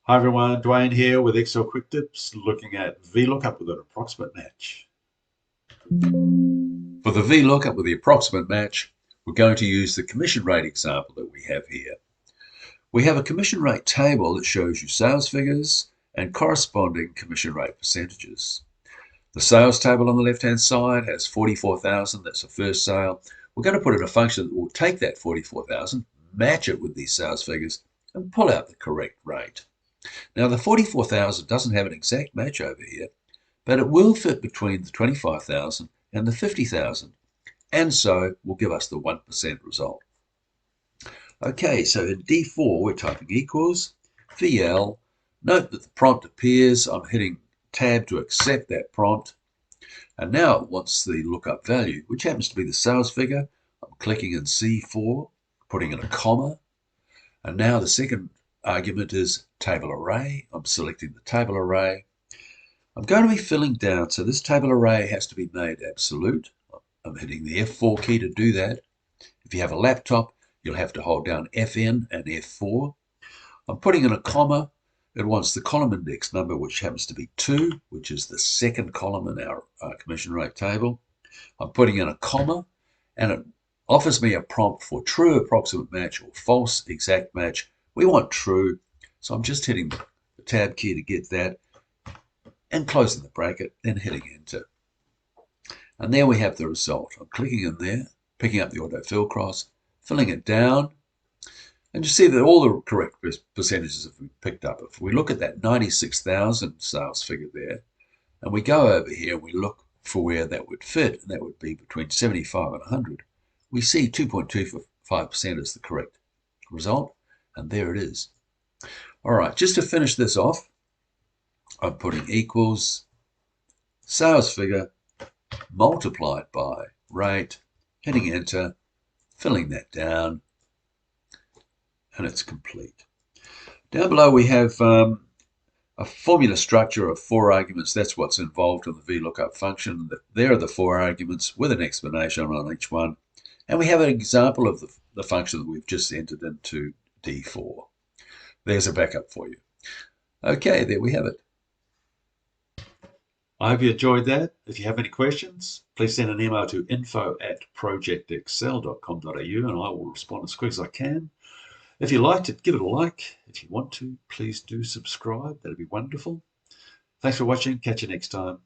Hi everyone, Duane here with Excel Quick Tips, looking at VLOOKUP with an approximate match. For the VLOOKUP with the approximate match, we're going to use the commission rate example that we have here. We have a commission rate table that shows you sales figures and corresponding commission rate percentages. The sales table on the left-hand side has 44,000, that's the first sale. We're going to put in a function that will take that 44,000, match it with these sales figures, and pull out the correct rate. Now the 44,000 doesn't have an exact match over here, but it will fit between the 25,000 and the 50,000, and so will give us the 1% result. Okay, so in D4 we're typing equals VL. Note that the prompt appears. I'm hitting tab to accept that prompt. And now it wants the lookup value, which happens to be the sales figure. I'm clicking in C4, putting in a comma. And now the second argument is table array. I'm selecting the table array. I'm going to be filling down, so this table array has to be made absolute. I'm hitting the F4 key to do that. If you have a laptop, you'll have to hold down FN and F4. I'm putting in a comma. It wants the column index number, which happens to be 2, which is the second column in our commission rate table. I'm putting in a comma, and it offers me a prompt for true approximate match or false exact match. We want true, so I'm just hitting the tab key to get that and closing the bracket, then hitting enter. And there we have the result. I'm clicking in there, picking up the autofill cross, filling it down, and you see that all the correct percentages have been picked up. If we look at that 96,000 sales figure there, and we go over here and we look for where that would fit, and that would be between 75 and 100, we see 2.25% is the correct result, and there it is. All right, just to finish this off, I'm putting equals sales figure multiplied by rate, hitting enter, filling that down, and it's complete. Down below we have a formula structure of 4 arguments. That's what's involved in the VLOOKUP function. There are the 4 arguments with an explanation on each one. And we have an example of the function that we've just entered into D4. There's a backup for you. Okay, there we have it. I hope you enjoyed that. If you have any questions, please send an email to info@projectexcel.com.au and I will respond as quick as I can. If you liked it, give it a like. If you want to, please do subscribe. That'd be wonderful. Thanks for watching. Catch you next time.